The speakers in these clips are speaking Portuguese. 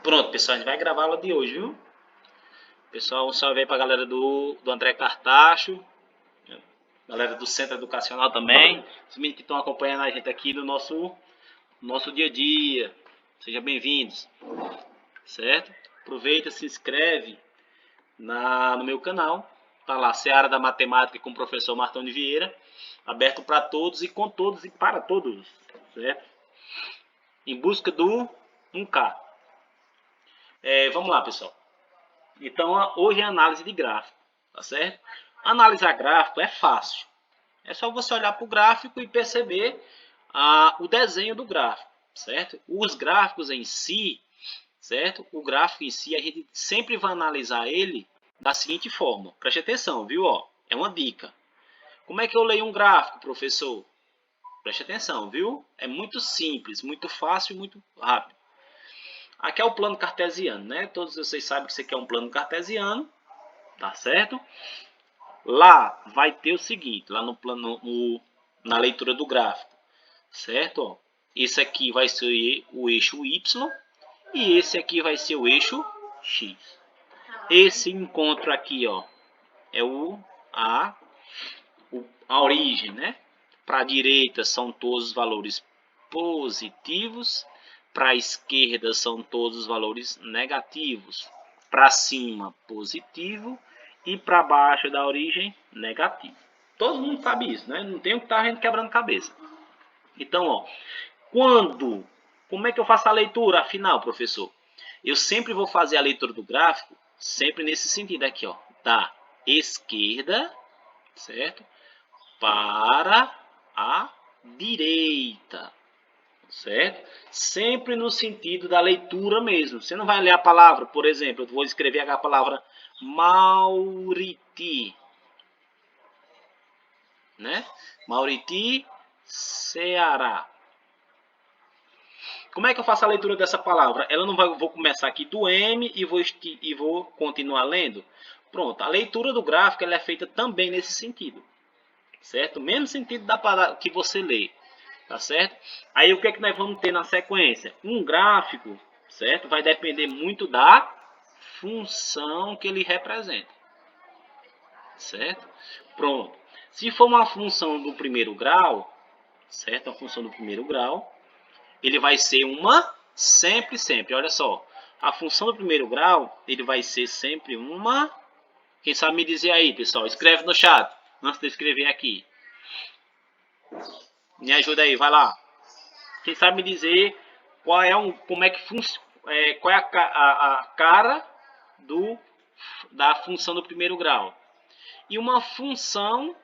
Pronto, pessoal, a gente vai gravar a aula de hoje, viu? Pessoal, um salve aí pra galera do André Cartacho, galera do Centro Educacional também, os meninos que estão acompanhando a gente aqui no nosso dia a dia. Sejam bem-vindos, certo? Aproveita, se inscreve no meu canal. Tá lá, Seara da Matemática com o professor Martoni Vieira, aberto para todos e com todos e para todos, certo? Em busca do 1K. Vamos lá, pessoal. Então, hoje é análise de gráfico, tá certo? Analisar gráfico é fácil. É só você olhar para o gráfico e perceber o desenho do gráfico, certo? Os gráficos em si, certo? O gráfico em si, a gente sempre vai analisar ele da seguinte forma. Preste atenção, viu? Ó, é uma dica. Como é que eu leio um gráfico, professor? Preste atenção, viu? É muito simples, muito fácil e muito rápido. Aqui é o plano cartesiano, né? Todos vocês sabem que isso aqui é um plano cartesiano, tá certo? Lá vai ter o seguinte, lá no plano, na leitura do gráfico, certo? Ó, esse aqui vai ser o eixo Y e esse aqui vai ser o eixo X. Esse encontro aqui, ó, é a origem, né? Para a direita são todos os valores positivos, para a esquerda são todos os valores negativos, para cima positivo e para baixo da origem negativo. Todo mundo sabe isso, né? Não tem o que estar quebrando cabeça. Então, ó, como é que eu faço a leitura afinal, professor? Eu sempre vou fazer a leitura do gráfico sempre nesse sentido aqui, ó, da esquerda, certo? Para a direita, certo? Sempre no sentido da leitura mesmo. Você não vai ler a palavra, por exemplo, eu vou escrever a palavra Mauriti, né? Mauriti, Ceará. Como é que eu faço a leitura dessa palavra? Ela não vai, vou começar aqui do M e vou continuar lendo. Pronto, a leitura do gráfico ela é feita também nesse sentido, certo? Mesmo sentido da palavra que você lê, tá certo? Aí o que é que nós vamos ter na sequência? Um gráfico, certo? Vai depender muito da função que ele representa, certo? Pronto. Se for uma função do primeiro grau, certo? A função do primeiro grau, ele vai ser uma sempre. Olha só, a função do primeiro grau, ele vai ser sempre uma. Quem sabe me dizer aí, pessoal? Escreve no chat, antes de eu escrever aqui. Me ajuda aí, vai lá. Quem sabe me dizer qual é como é que qual é a cara da função do primeiro grau? E uma função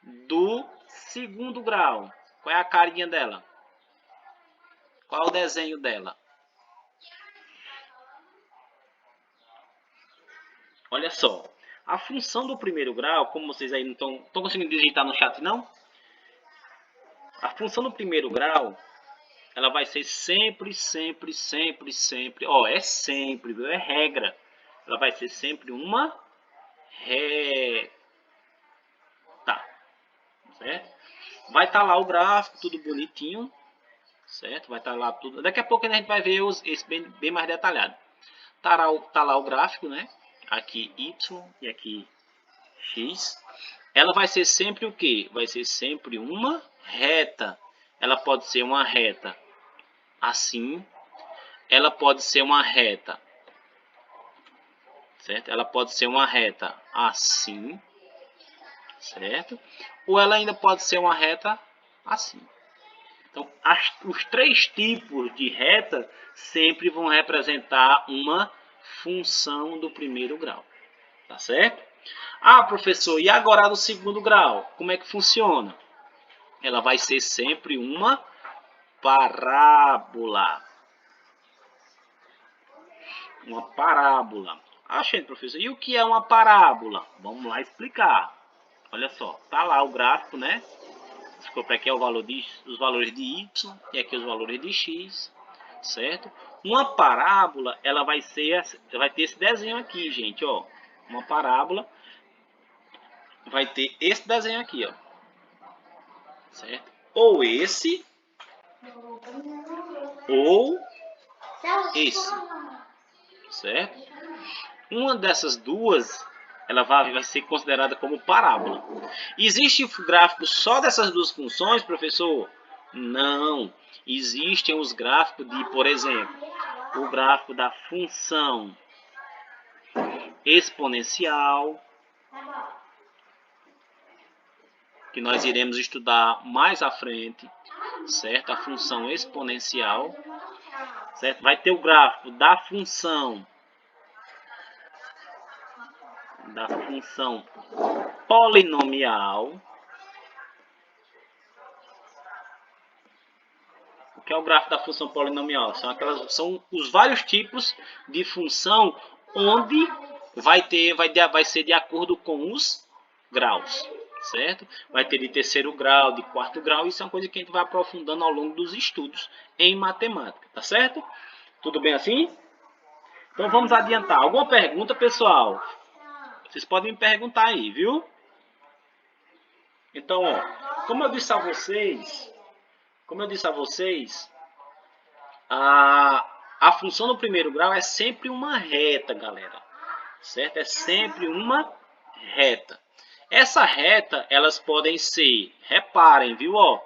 do segundo grau. Qual é a carinha dela? Qual é o desenho dela? Olha só. A função do primeiro grau, como vocês aí não estão conseguindo digitar no chat, não? A função do primeiro grau, ela vai ser sempre. Ó, é sempre, viu? É regra. Ela vai ser sempre uma reta. Certo? Vai estar lá o gráfico, tudo bonitinho. Certo? Vai estar lá tudo. Daqui a pouco a gente vai ver esse bem mais detalhado. Tá lá o gráfico, né? Aqui Y e aqui X. Ela vai ser sempre o quê? Vai ser sempre uma reta. Ela pode ser uma reta assim. Ela pode ser uma reta. Certo? Ela pode ser uma reta assim. Certo? Ou ela ainda pode ser uma reta assim. Então, os três tipos de reta sempre vão representar uma função do primeiro grau. Tá certo? Ah, professor, e agora do segundo grau? Como é que funciona? Ela vai ser sempre uma parábola. Uma parábola. Ah, gente, professor, e o que é uma parábola? Vamos lá explicar. Olha só, tá lá o gráfico, né? Desculpa, aqui é os valores de y e aqui os valores de x, certo? Uma parábola, ela vai ter esse desenho aqui, gente, ó. Uma parábola vai ter esse desenho aqui, ó. Certo? Ou esse, ou esse, certo? Uma dessas duas, ela vai ser considerada como parábola. Existe o gráfico só dessas duas funções, professor? Não. Existem os gráficos de, por exemplo, o gráfico da função exponencial, que nós iremos estudar mais à frente, certo? A função exponencial, certo? Vai ter o gráfico da função polinomial. O que é o gráfico da função polinomial? São os vários tipos de função onde vai ser de acordo com os graus, certo? Vai ter de terceiro grau, de quarto grau, isso é uma coisa que a gente vai aprofundando ao longo dos estudos em matemática, tá certo? Tudo bem assim? Então vamos adiantar. Alguma pergunta, pessoal? Vocês podem me perguntar aí, viu? Então, ó, como eu disse a vocês, a função no primeiro grau é sempre uma reta, galera. Certo? É sempre uma reta. Essa reta, elas podem ser, reparem, viu, ó.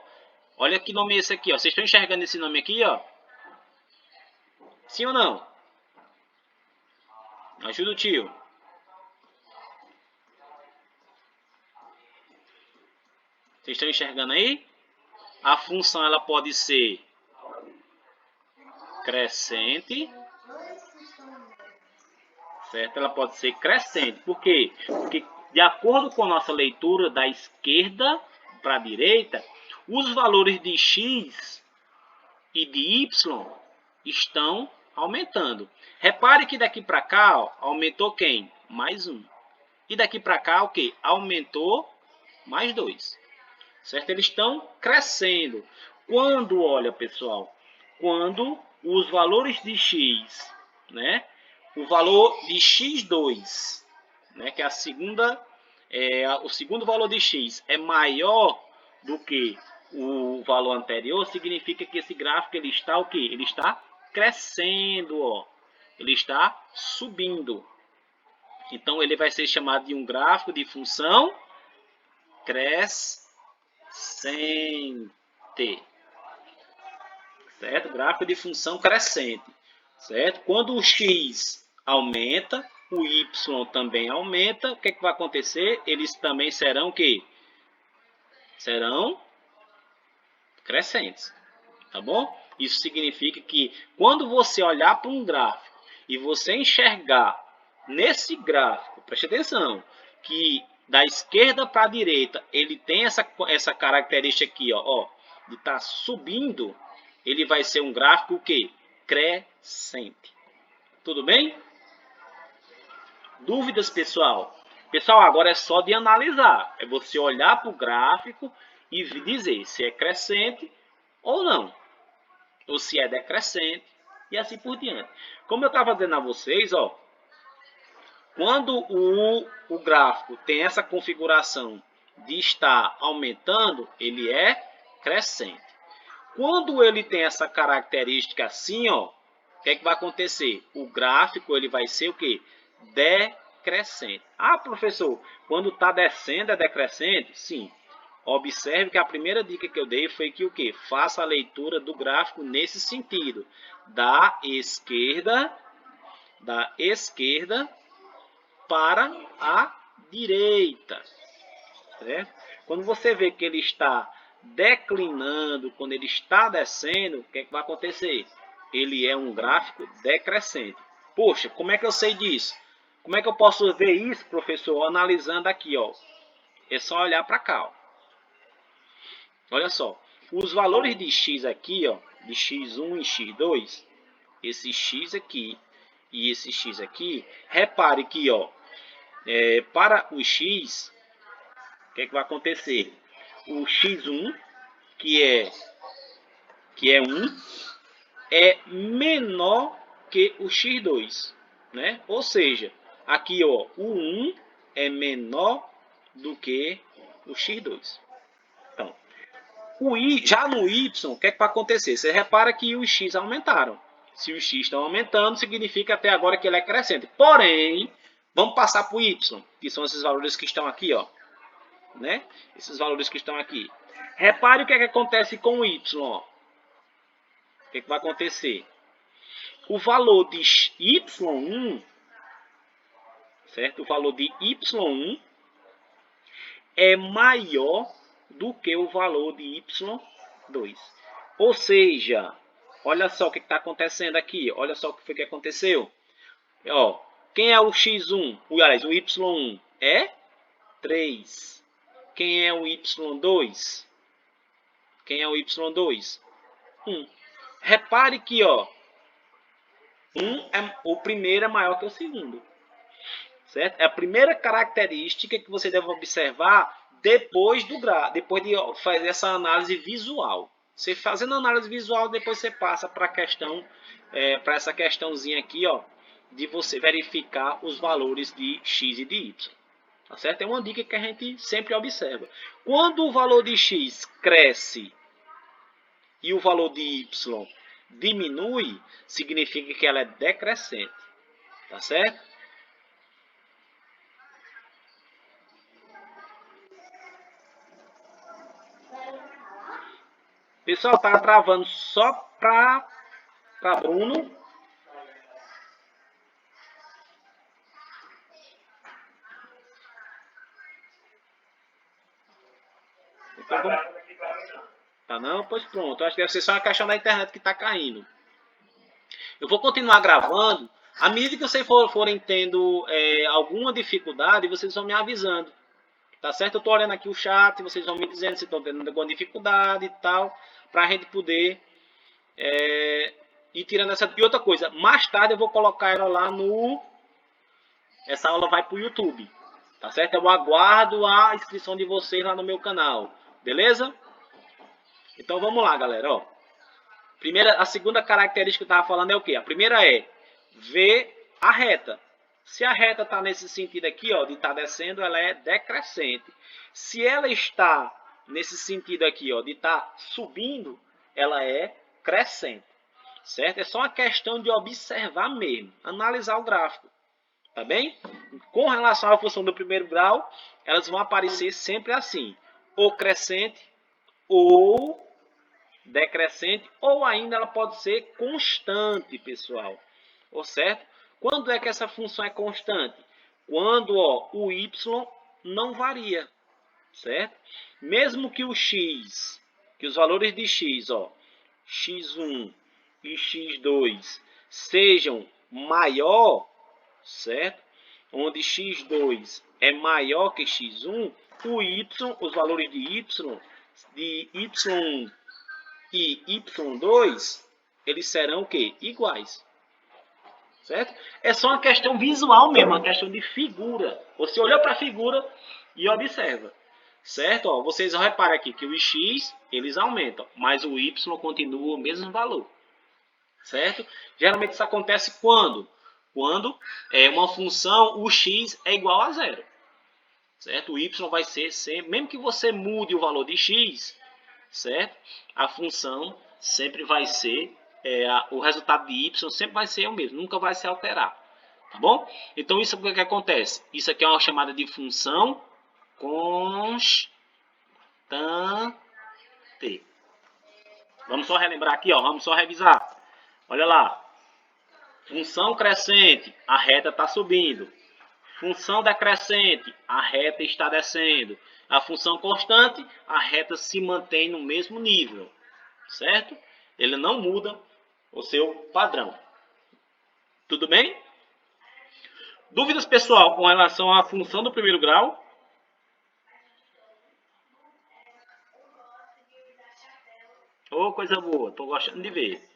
Olha que nome é esse aqui, ó. Vocês estão enxergando esse nome aqui, ó? Sim ou não? Ajuda o tio. Vocês estão enxergando aí? A função, ela pode ser crescente, certo? Ela pode ser crescente. Por quê? Porque, de acordo com a nossa leitura da esquerda para a direita, os valores de x e de y estão aumentando. Repare que daqui para cá, ó, aumentou quem? Mais 1. E daqui para cá, o que? Aumentou mais 2. Certo? Eles estão crescendo. Quando, olha, pessoal, quando os valores de x, né? O valor de x2, né, que é o segundo valor de x é maior do que o valor anterior, significa que esse gráfico ele está o quê? Ele está crescendo, ó. Ele está subindo. Então ele vai ser chamado de um gráfico de função crescente. Certo? Gráfico de função crescente. Certo? Quando o x aumenta, o y também aumenta, o que, é que vai acontecer? Eles também serão o quê? Serão crescentes. Tá bom? Isso significa que quando você olhar para um gráfico e você enxergar nesse gráfico, preste atenção, que da esquerda para a direita ele tem essa característica aqui, ó, de estar subindo, ele vai ser um gráfico que crescente. Tudo bem? Dúvidas, pessoal? Pessoal, agora é só de analisar. É você olhar para o gráfico e dizer se é crescente ou não. Ou se é decrescente e assim por diante. Como eu estava dizendo a vocês, ó, quando o gráfico tem essa configuração de estar aumentando, ele é crescente. Quando ele tem essa característica assim, ó, o que é que vai acontecer? O gráfico ele vai ser o quê? Decrescente. Ah, professor, quando está descendo é decrescente? Sim. Observe que a primeira dica que eu dei foi que o quê? Faça a leitura do gráfico nesse sentido. Da esquerda para a direita. Certo? Quando você vê que ele está declinando, quando ele está descendo, o que é que vai acontecer? Ele é um gráfico decrescente. Poxa, como é que eu sei disso? Como é que eu posso ver isso, professor? Analisando aqui, ó. É só olhar para cá, ó. Olha só. Os valores de x aqui, ó, de x1 e x2, esse x aqui e esse x aqui, repare que, ó, para o x, o que é que vai acontecer? O x1, que é 1, é menor que o x2, né? Ou seja, aqui, ó, o 1 é menor do que o x2. Então, já no y, o que é que vai acontecer? Você repara que os x aumentaram. Se os x estão aumentando, significa até agora que ele é crescente. Porém, vamos passar para o y, que são esses valores que estão aqui, ó, né? Esses valores que estão aqui. Repare o que é que acontece com o y, ó. O que é que vai acontecer? O valor de y1, certo? O valor de y1 é maior do que o valor de y2. Ou seja, olha só o que está acontecendo aqui. Olha só o que foi que aconteceu. Ó, quem é o x1? Aliás, o y1 é 3. Quem é o y2? Quem é o y2? 1. Repare que, ó, o primeiro é maior que o segundo. Certo? É a primeira característica que você deve observar depois depois de fazer essa análise visual. Você fazendo a análise visual, depois você passa para a questão, para essa questãozinha aqui, ó, de você verificar os valores de x e de y. Tá certo? É uma dica que a gente sempre observa. Quando o valor de x cresce e o valor de y diminui, significa que ela é decrescente. Tá certo? Pessoal, tá travando só para Bruno. Então, tá não? Pois pronto. Acho que deve ser só uma questão da internet que está caindo. Eu vou continuar gravando. À medida que vocês forem tendo alguma dificuldade, vocês vão me avisando. Tá certo? Eu tô olhando aqui o chat, vocês vão me dizendo se estão tendo alguma dificuldade e tal, para a gente poder ir tirando essa. E outra coisa, mais tarde eu vou colocar ela lá no. Essa aula vai para o YouTube. Tá certo? Eu aguardo a inscrição de vocês lá no meu canal. Beleza? Então vamos lá, galera. Ó. A segunda característica que eu estava falando é o quê? A primeira é ver a reta. Se a reta está nesse sentido aqui, ó, de estar descendo, ela é decrescente. Se ela está nesse sentido aqui, ó, de estar subindo, ela é crescente. Certo? É só uma questão de observar mesmo, analisar o gráfico. Tá bem? Com relação à função do primeiro grau, elas vão aparecer sempre assim, ou crescente, ou decrescente, ou ainda ela pode ser constante, pessoal. Ou certo? Quando é que essa função é constante? Quando, ó, o y não varia, certo? Mesmo que o x, que os valores de x, ó, x1 e x2 sejam maior, certo? Onde x2 é maior que x1, os valores de y1 e y2, eles serão o quê? Iguais. Certo? É só uma questão visual mesmo, uma questão de figura. Você olhou para a figura e observa. Certo? Ó, vocês reparam aqui que o x, eles aumentam, mas o y continua o mesmo valor. Certo? Geralmente isso acontece quando? Quando é uma função, o x é igual a zero. Certo? O y vai ser sempre, mesmo que você mude o valor de x, certo? A função sempre vai ser, o resultado de y sempre vai ser o mesmo, nunca vai se alterar. Tá bom? Então isso o que acontece? Isso aqui é uma chamada de função constante. Vamos só relembrar aqui, ó, vamos só revisar. Olha lá. Função crescente, a reta está subindo. Função decrescente, a reta está descendo. A função constante, a reta se mantém no mesmo nível. Certo? Ele não muda o seu padrão. Tudo bem? Dúvidas, pessoal, com relação à função do primeiro grau? Oh, coisa boa, estou gostando de ver.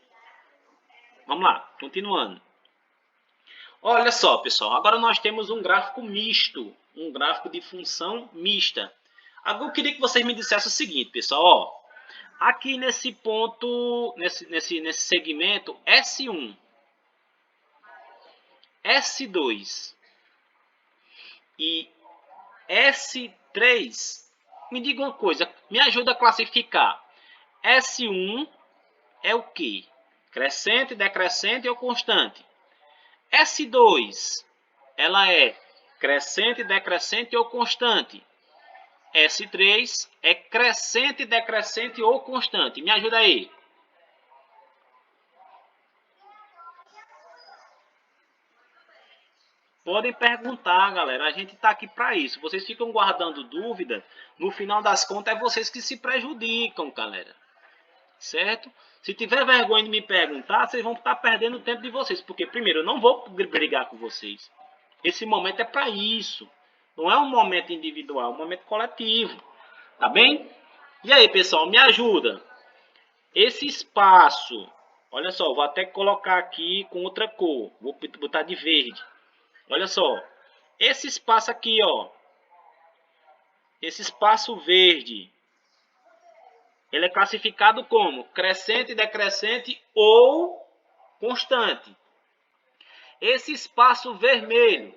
Vamos lá, continuando. Olha só, pessoal, agora nós temos um gráfico misto, um gráfico de função mista. Agora eu queria que vocês me dissessem o seguinte, pessoal, ó, aqui nesse ponto, nesse segmento S1, S2 e S3, me diga uma coisa, me ajuda a classificar. S1 é o quê? Crescente, decrescente ou constante? S2, ela é crescente, decrescente ou constante? S3 é crescente, decrescente ou constante? Me ajuda aí. Podem perguntar, galera. A gente está aqui para isso. Vocês ficam guardando dúvida. No final das contas, é vocês que se prejudicam, galera. Certo? Se tiver vergonha de me perguntar, vocês vão estar perdendo o tempo de vocês. Porque, primeiro, eu não vou brigar com vocês. Esse momento é para isso. Não é um momento individual, é um momento coletivo. Tá bem? E aí, pessoal, me ajuda. Esse espaço, olha só, vou até colocar aqui com outra cor. Vou botar de verde. Olha só. Esse espaço aqui, ó. Esse espaço verde. Ele é classificado como crescente, decrescente ou constante. Esse espaço vermelho.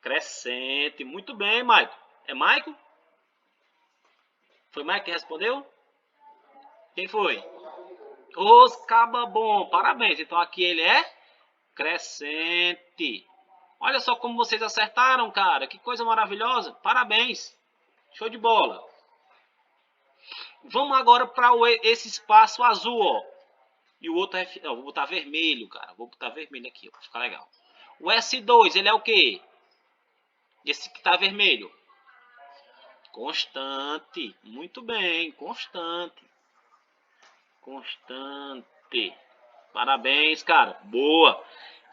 Crescente. Muito bem, Maico. É Maico? Foi Maico que respondeu? Quem foi? Os caba bom. Parabéns. Então aqui ele é crescente. Olha só como vocês acertaram, cara. Que coisa maravilhosa. Parabéns. Show de bola. Vamos agora para esse espaço azul, ó. E o outro é... Não, vou botar vermelho, cara. Vou botar vermelho aqui, ó, pra ficar legal. O S2, ele é o quê? Esse que tá vermelho. Constante. Muito bem, constante. Constante. Parabéns, cara. Boa.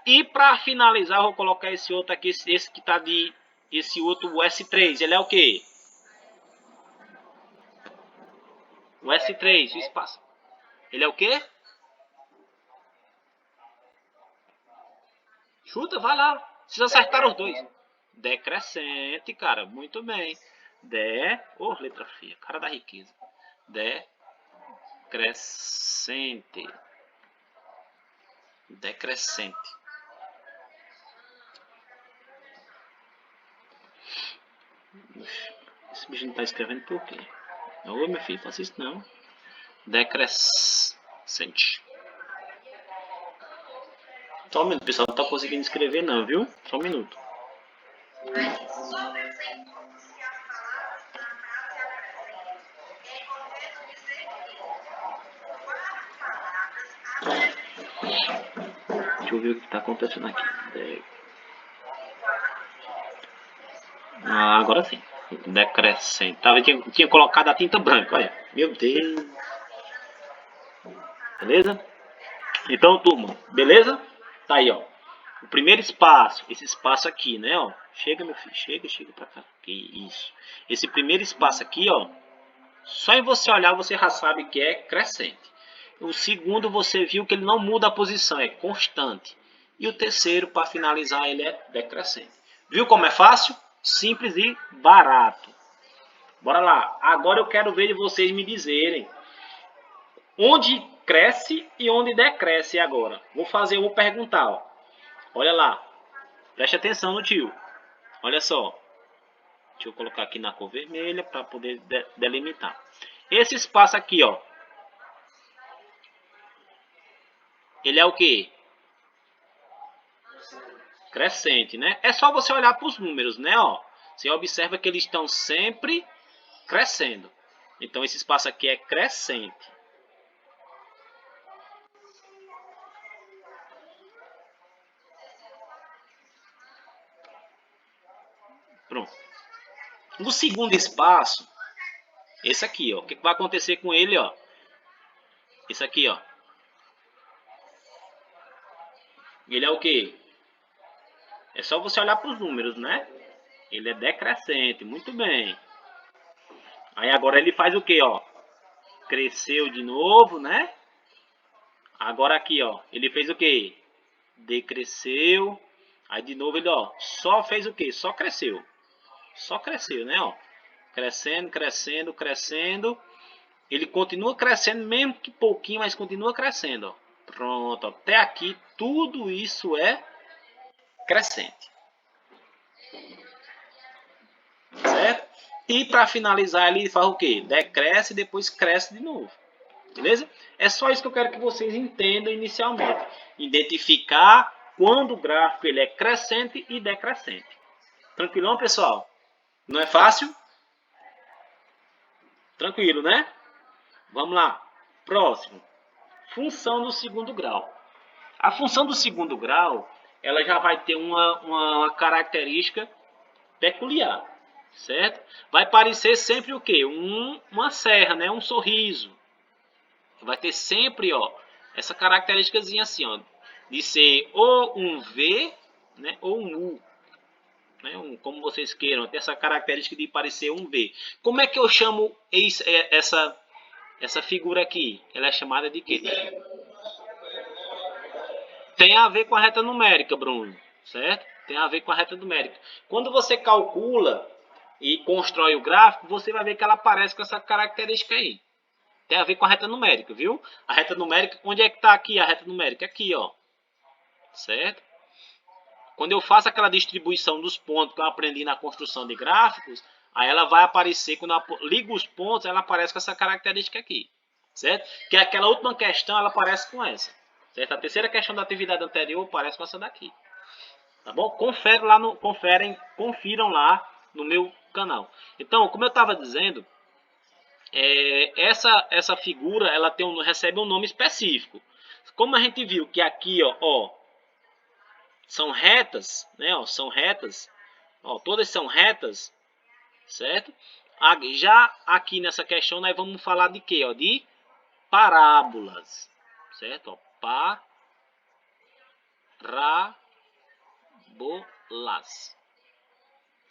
E para finalizar, eu vou colocar esse outro aqui, esse que tá de... Esse outro, o S3, ele é o quê? O S3, o espaço. Ele é o quê? Chuta, vai lá. Vocês acertaram os dois. Decrescente, cara. Muito bem. Oh, letra feia. Cara da riqueza. Decrescente. Decrescente. Esse bicho não tá escrevendo por quê? Ô, meu filho, faça isso não. Decrescente. Só um minuto, pessoal. Não tá conseguindo escrever não, viu? Só um minuto. Deixa eu ver o que tá acontecendo aqui. Agora sim. Decrescente. Tinha colocado a tinta branca, olha. Meu Deus. Beleza? Então, turma, beleza? Tá aí, ó. O primeiro espaço, esse espaço aqui, né, ó. Chega, meu filho, chega pra cá. Que isso. Esse primeiro espaço aqui, ó. Só em você olhar, você já sabe que é crescente. O segundo, você viu que ele não muda a posição, é constante. E o terceiro, para finalizar, ele é decrescente. Viu como é fácil? Simples e barato. Bora lá. Agora eu quero ver de vocês me dizerem onde cresce e onde decresce agora. Vou perguntar, ó. Olha lá. Preste atenção no tio. Olha só. Deixa eu colocar aqui na cor vermelha para poder delimitar. Esse espaço aqui, ó. Ele é o quê? Crescente, né? É só você olhar para os números, né? Ó. Você observa que eles estão sempre crescendo. Então esse espaço aqui é crescente. Pronto. No segundo espaço, esse aqui, ó. O que vai acontecer com ele, ó? Esse aqui, ó. Ele é o quê? É só você olhar para os números, né? Ele é decrescente, muito bem. Aí agora ele faz o quê, ó? Cresceu de novo, né? Agora aqui, ó. Ele fez o quê? Decresceu. Aí de novo ele, ó. Só fez o quê? Só cresceu. Só cresceu, né, ó? Crescendo, crescendo, crescendo. Ele continua crescendo, mesmo que pouquinho, mas continua crescendo, ó. Pronto, até aqui tudo isso é crescente. Certo? E para finalizar ele faz o quê? Decresce e depois cresce de novo. Beleza? É só isso que eu quero que vocês entendam inicialmente. Identificar quando o gráfico ele é crescente e decrescente. Tranquilão, pessoal? Não é fácil? Tranquilo, né? Vamos lá. Próximo. Função do segundo grau. A função do segundo grau, ela já vai ter uma característica peculiar, certo? Vai parecer sempre o quê? Uma serra, né? Um sorriso. Vai ter sempre, ó, essa característicazinha assim, ó, de ser ou um V, né, ou um U, né, como vocês queiram, tem essa característica de parecer um V. Como é que eu chamo essa figura aqui? Ela é chamada de quê? Tem a ver com a reta numérica, Bruno, certo? Tem a ver com a reta numérica. Quando você calcula e constrói o gráfico, você vai ver que ela aparece com essa característica aí. Tem a ver com a reta numérica, viu? A reta numérica, onde é que está aqui a reta numérica? Aqui, ó. Certo? Quando eu faço aquela distribuição dos pontos que eu aprendi na construção de gráficos, aí ela vai aparecer, quando eu ligo os pontos, ela aparece com essa característica aqui. Certo? Que é aquela última questão, ela aparece com essa. Certo? A terceira questão da atividade anterior aparece com essa daqui. Tá bom? Confiram lá no meu canal. Então, como eu estava dizendo, essa figura ela recebe um nome específico. Como a gente viu que aqui, ó, são retas, né? Ó, são retas, ó, todas são retas, certo? Já aqui nessa questão nós vamos falar de quê? Ó, de parábolas, certo? Ó, parábolas.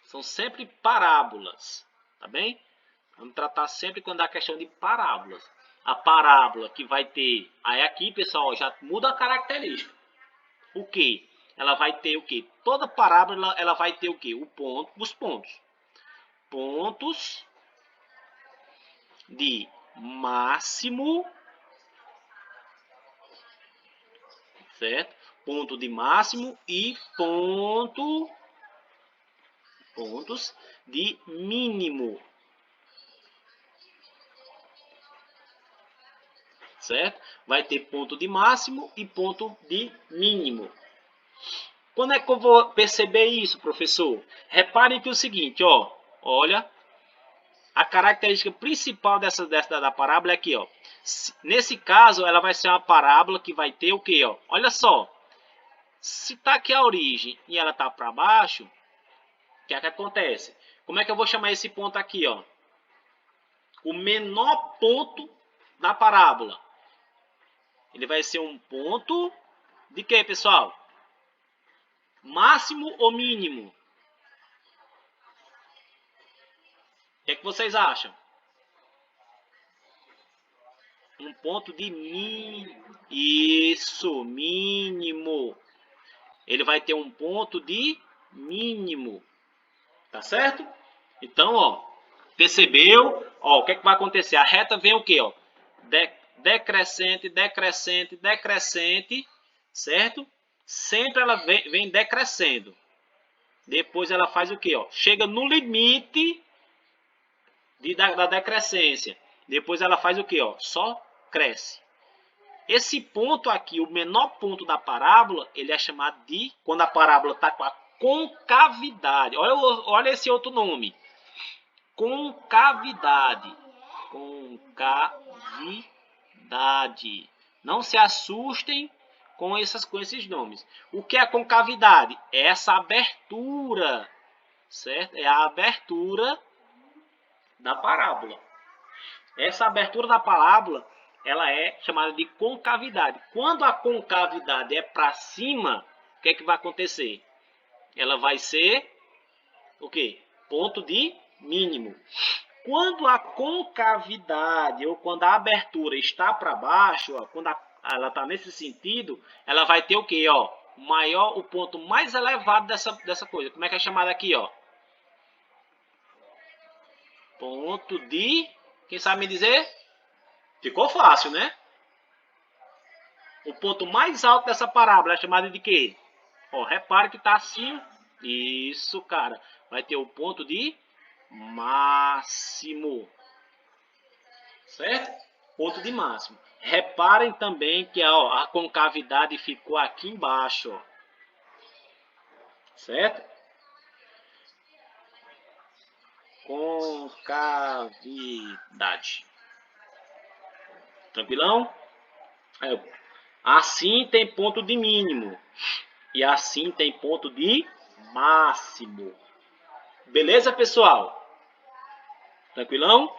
São sempre parábolas, tá bem? Vamos tratar sempre quando há questão de parábolas. A parábola que vai ter, aí aqui, pessoal, já muda a característica. O que? Ela vai ter o que? Toda parábola ela vai ter o que? O ponto, os pontos. Pontos de máximo, certo? Ponto de máximo e pontos de mínimo, certo? Vai ter ponto de máximo e ponto de mínimo. Quando é que eu vou perceber isso, professor? Reparem que é o seguinte, ó, olha, a característica principal da parábola é aqui, ó. Nesse caso, ela vai ser uma parábola que vai ter o quê, ó? Olha só, se tá aqui a origem e ela tá para baixo, o que é que acontece? Como é que eu vou chamar esse ponto aqui, ó? O menor ponto da parábola. Ele vai ser um ponto de quê, pessoal? Máximo ou mínimo? O que é que vocês acham? Um ponto de mínimo. Isso, mínimo. Ele vai ter um ponto de mínimo. Tá certo? Então, ó, percebeu? Ó, o que é que vai acontecer? A reta vem o quê, ó? Decrescente, decrescente, decrescente, certo? Sempre ela vem decrescendo. Depois ela faz o quê, ó? Chega no limite da decrescência. Depois ela faz o quê, ó? Só cresce. Esse ponto aqui, o menor ponto da parábola, ele é chamado de, quando a parábola está com a concavidade. Olha esse outro nome. Concavidade. Concavidade. Não se assustem com esses nomes. O que é a concavidade? É essa abertura, certo? É a abertura da parábola. Essa abertura da parábola, ela é chamada de concavidade. Quando a concavidade é para cima, o que é que vai acontecer? Ela vai ser o quê? Ponto de mínimo. Quando a concavidade ou quando a abertura está para baixo, ó, quando ela está nesse sentido, ela vai ter o quê? Ó, o ponto mais elevado dessa coisa. Como é que é chamado aqui? Ó? Ponto de... Quem sabe me dizer? Ficou fácil, né? O ponto mais alto dessa parábola é chamado de quê? Ó, repare que está assim. Isso, cara. Vai ter o ponto de máximo. Certo? ponto de máximo. Reparem também que ó, a concavidade ficou aqui embaixo, ó. Certo? Concavidade. Tranquilão? Aí, assim tem ponto de mínimo. E assim tem ponto de máximo. Beleza, pessoal? Tranquilão?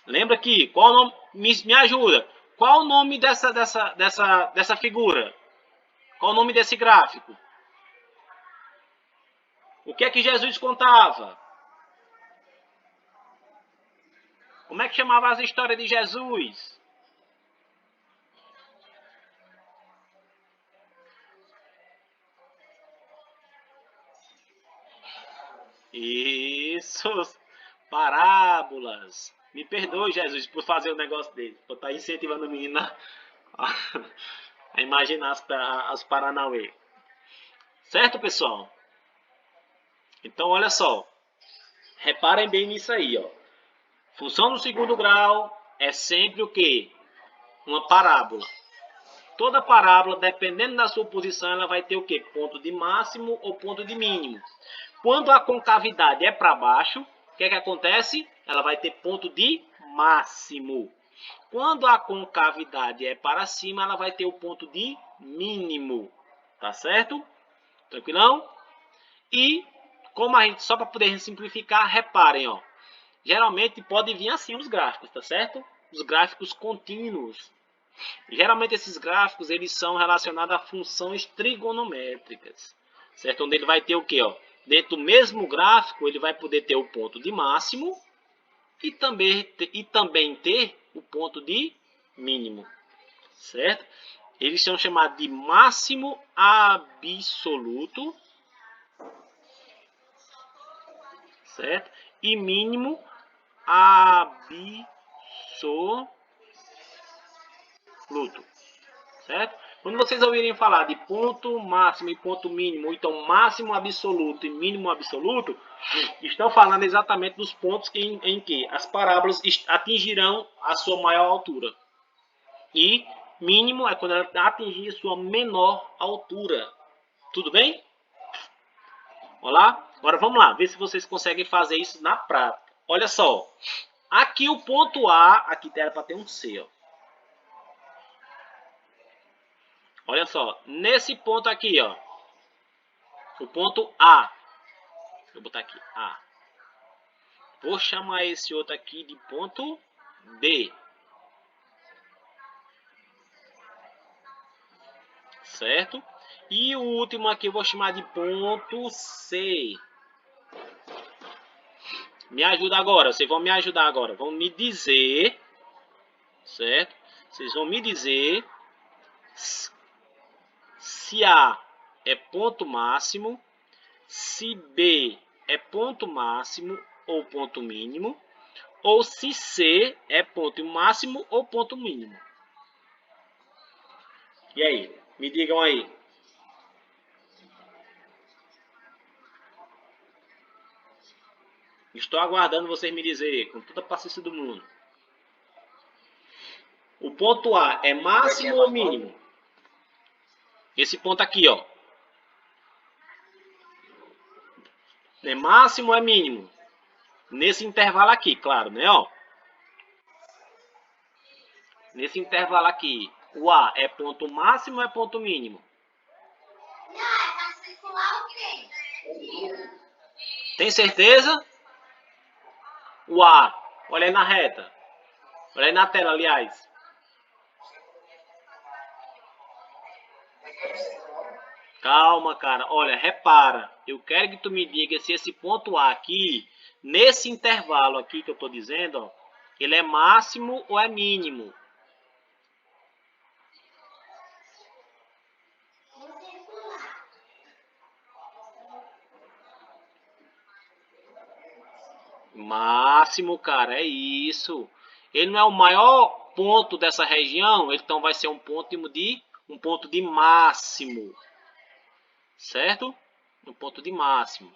Lembra aqui, qual o nome? Me ajuda. Qual o nome dessa figura? Qual o nome desse gráfico? O que é que Jesus contava? Como é que chamava as histórias de Jesus? Isso, parábolas. Me perdoe, Jesus, por fazer um negócio dele. Por estar incentivando o menino a imaginar as Paranauê. Certo, pessoal? Então, olha só. Reparem bem nisso aí, ó. Função do segundo grau é sempre o quê? Uma parábola. Toda parábola, dependendo da sua posição, ela vai ter o quê? Ponto de máximo ou ponto de mínimo. Quando a concavidade é para baixo, o que é que acontece? Ela vai ter ponto de máximo. Quando a concavidade é para cima, ela vai ter o ponto de mínimo. Tá certo? Tranquilão? E, como a gente, só para poder simplificar, reparem, ó. Geralmente pode vir assim os gráficos, tá certo? Os gráficos contínuos. Geralmente esses gráficos eles são relacionados a funções trigonométricas, certo? Onde ele vai ter o quê? Ó? Dentro do mesmo gráfico ele vai poder ter o ponto de máximo e também ter o ponto de mínimo, certo? Eles são chamados de máximo absoluto, certo? E mínimo absoluto, certo? Quando vocês ouvirem falar de ponto máximo e ponto mínimo, ou então máximo absoluto e mínimo absoluto, estão falando exatamente dos pontos em que as parábolas atingirão a sua maior altura. E mínimo é quando ela atingir a sua menor altura. Tudo bem? Olá? Agora vamos lá, ver se vocês conseguem fazer isso na prática. Olha só. Aqui o ponto A, aqui era para ter um C, ó. Olha só, nesse ponto aqui, ó, o ponto A, vou botar aqui, A. Vou chamar esse outro aqui de ponto B. Certo? E o último aqui eu vou chamar de ponto C. Me ajuda agora, vocês vão me ajudar agora. Vão me dizer, certo? Vocês vão me dizer se A é ponto máximo, se B é ponto máximo ou ponto mínimo, ou se C é ponto máximo ou ponto mínimo. E aí? Me digam aí. Estou aguardando vocês me dizer, com toda a paciência do mundo. O ponto A é máximo ou mínimo? Esse ponto aqui, ó. É máximo ou é mínimo? Nesse intervalo aqui, claro, né, ó. Nesse intervalo aqui, o A é ponto máximo ou é ponto mínimo? Tem certeza? O A. Olha aí na reta. Olha aí na tela, aliás. Calma, cara. Olha, repara. Eu quero que tu me diga se esse ponto A aqui, nesse intervalo aqui que eu tô dizendo, ó, ele é máximo ou é mínimo? Máximo, cara, é isso. Ele não é o maior ponto dessa região, então vai ser um ponto de máximo, certo? Um ponto de máximo.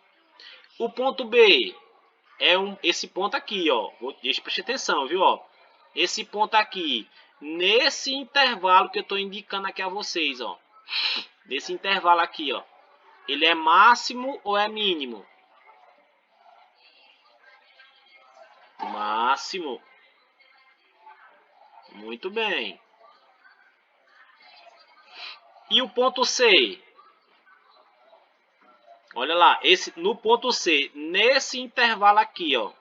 O ponto B é esse ponto aqui, ó. Deixa prestar atenção, viu, ó? esse ponto aqui, nesse intervalo que eu estou indicando aqui a vocês, ó. Nesse intervalo aqui, ó. Ele é máximo ou é mínimo? Máximo. Muito bem. E o ponto C? Olha lá, no ponto C, nesse intervalo aqui, ó.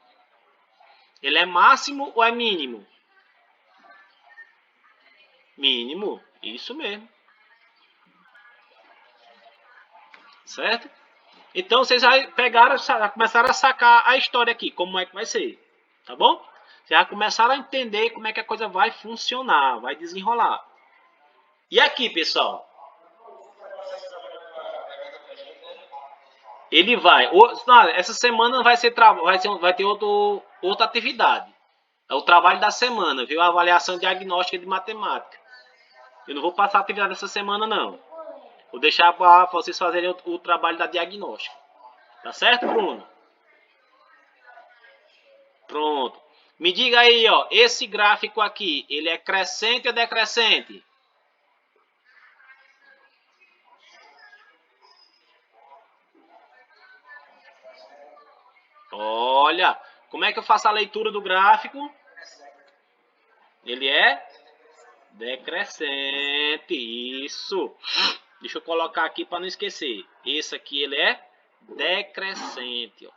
Ele é máximo ou é mínimo? Mínimo, isso mesmo. Certo? Então vocês já começaram a sacar a história aqui, como é que vai ser. Tá bom? Já começaram a entender como é que a coisa vai funcionar, vai desenrolar. E aqui, pessoal? Ele vai. Essa semana vai ter outra atividade. É o trabalho da semana, viu? A avaliação diagnóstica de matemática. Eu não vou passar a atividade essa semana, não. Vou deixar para vocês fazerem o trabalho da diagnóstica. Tá certo, Bruno? Pronto. Me diga aí, ó. Esse gráfico aqui, ele é crescente ou decrescente? Olha, como é que eu faço a leitura do gráfico? Ele é decrescente. Isso. Deixa eu colocar aqui para não esquecer. Esse aqui ele é decrescente, ó.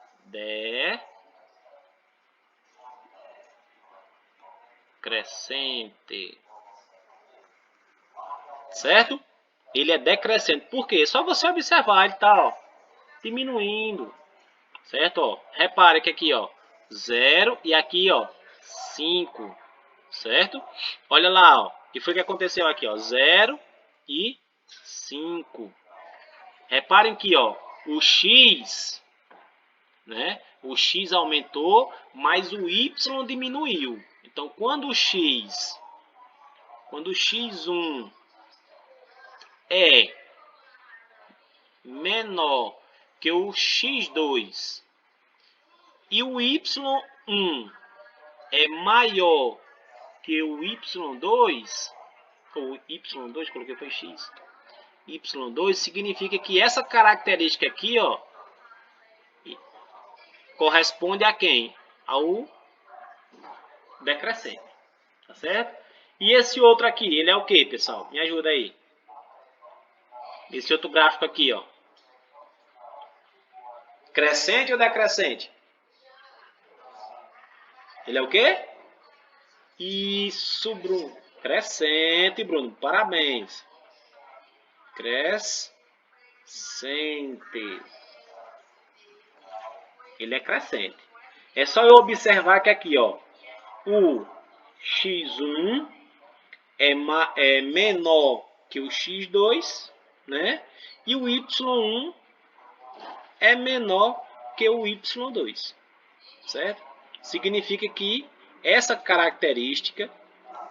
Decrescente. Certo? Ele é decrescente. Por quê? Só você observar, ele tá, ó, diminuindo. Certo? Ó, repare que aqui, ó, 0 e aqui, ó, 5. Certo? Olha lá, ó. O que foi que aconteceu aqui, ó? 0 e 5. Reparem que, ó, o x, né? O x aumentou, mas o y diminuiu. Então, quando o x1 é menor que o x2 e o y1 é maior que o y2, ou y2, coloquei foi x, y2 significa que essa característica aqui, ó, corresponde a quem? Ao decrescente, tá certo? E esse outro aqui, ele é o que, pessoal? Me ajuda aí. Esse outro gráfico aqui, ó. Crescente ou decrescente? Ele é o quê? Isso, Bruno. Crescente, Bruno. Parabéns. Crescente. Ele é crescente. É só eu observar que aqui, ó, o x1 é menor que o x2, né? E o y1 é menor que o y2, certo? Significa que essa característica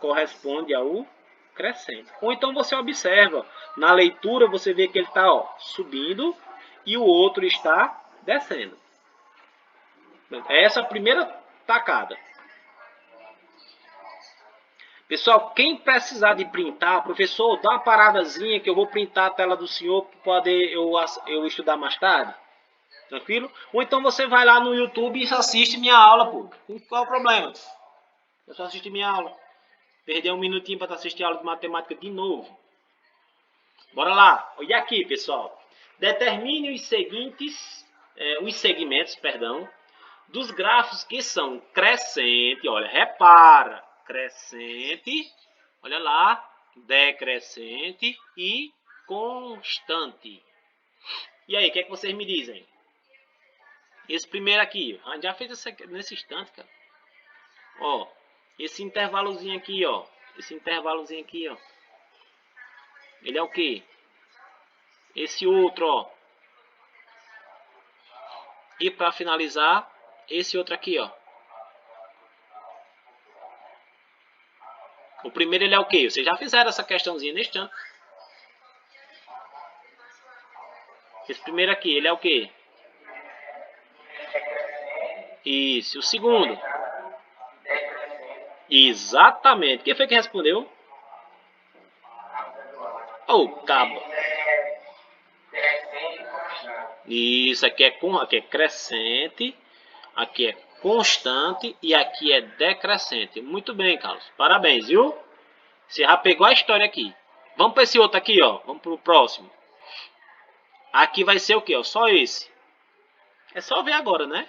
corresponde ao crescente. Ou então você observa, na leitura você vê que ele está subindo e o outro está descendo. Essa é a primeira tacada. Pessoal, quem precisar de printar, professor, dá uma paradazinha que eu vou printar a tela do senhor para poder eu estudar mais tarde. Tranquilo? Ou então você vai lá no YouTube e assiste minha aula, pô. Qual é o problema? Eu só assisti minha aula. Perder um minutinho para assistir a aula de matemática de novo. Bora lá. E aqui, pessoal. Determine os segmentos, dos grafos que são crescente. Olha, repara. Crescente. Olha lá. Decrescente e constante. E aí, o que é que vocês me dizem? Esse primeiro aqui, já fez nesse instante, cara. Ó, esse intervalozinho aqui, ó. Esse intervalozinho aqui, ó. Ele é o quê? Esse outro, ó. E para finalizar, esse outro aqui, ó. O primeiro ele é o quê? Vocês já fizeram essa questãozinha neste ano. Esse primeiro aqui, ele é o quê? Isso. O segundo? Exatamente. Quem foi que respondeu? O cabo. Isso, aqui é crescente, aqui é constante e aqui é decrescente. Muito bem, Carlos. Parabéns, viu? Você já pegou a história aqui. Vamos para esse outro aqui, ó. Vamos para o próximo. Aqui vai ser o quê? Ó? Só esse. É só ver agora, né?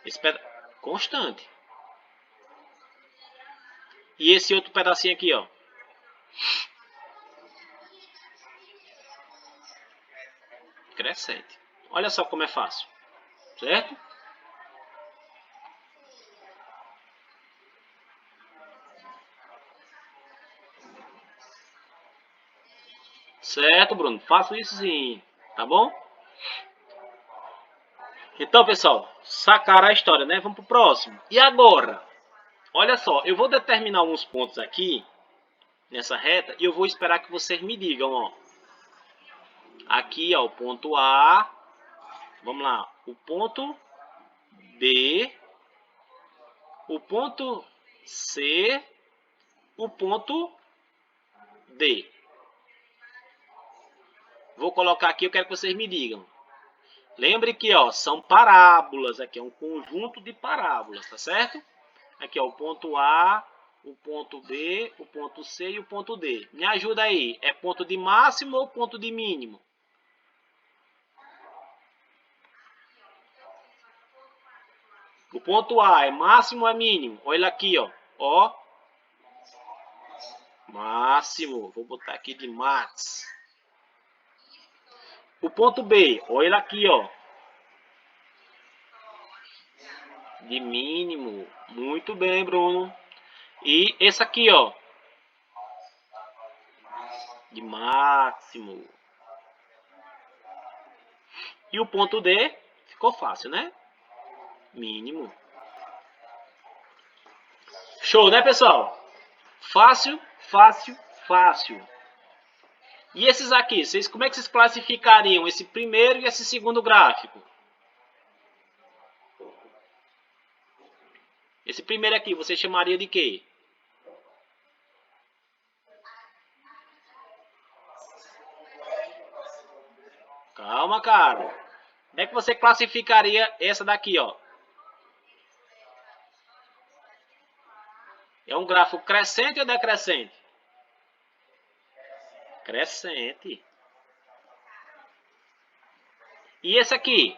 Esse constante. E esse outro pedacinho aqui, ó. Crescente. Olha só como é fácil. Certo? Certo, Bruno. Faço isso sim. Tá bom? Então, pessoal, sacaram a história, né? Vamos pro próximo. E agora? Olha só, eu vou determinar alguns pontos aqui nessa reta e eu vou esperar que vocês me digam, ó. Aqui, ó, o ponto A. Vamos lá. O ponto B. O ponto C. O ponto D. Vou colocar aqui, eu quero que vocês me digam. Lembre que, ó, são parábolas. Aqui é um conjunto de parábolas, tá certo? Aqui, ó, o ponto A, o ponto B, o ponto C e o ponto D. Me ajuda aí. É ponto de máximo ou ponto de mínimo? O ponto A é máximo ou é mínimo? Olha aqui, ó. Ó. Máximo. Vou botar aqui de max. O ponto B, olha aqui, ó. De mínimo. Muito bem, Bruno. E esse aqui, ó. De máximo. E o ponto D, ficou fácil, né? Mínimo. Show, né, pessoal? Fácil, fácil, fácil. E esses aqui, como é que vocês classificariam esse primeiro e esse segundo gráfico? Esse primeiro aqui, você chamaria de quê? Calma, cara. Como é que você classificaria essa daqui, ó? É um gráfico crescente ou decrescente? Crescente. E esse aqui?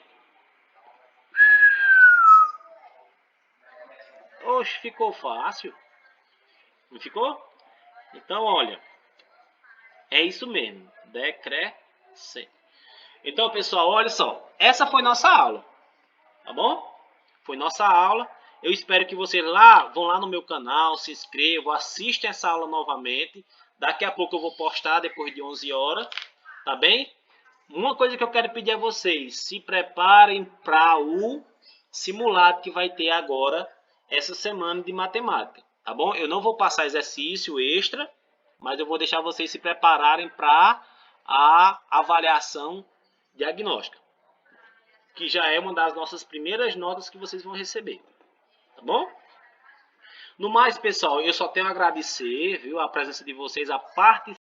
Oxe, ficou fácil. Não ficou? Então, olha. É isso mesmo. Decrescente. Então, pessoal, olha só. Essa foi nossa aula. Tá bom? Foi nossa aula. Eu espero que vocês vão lá no meu canal, se inscrevam, assistam essa aula novamente. Daqui a pouco eu vou postar depois de 11 horas. Tá bem? Uma coisa que eu quero pedir a vocês, se preparem para o simulado que vai ter agora, essa semana de matemática, tá bom? Eu não vou passar exercício extra, mas eu vou deixar vocês se prepararem para a avaliação diagnóstica, que já é uma das nossas primeiras notas que vocês vão receber, tá bom? No mais, pessoal, eu só tenho a agradecer, viu, a presença de vocês, a participação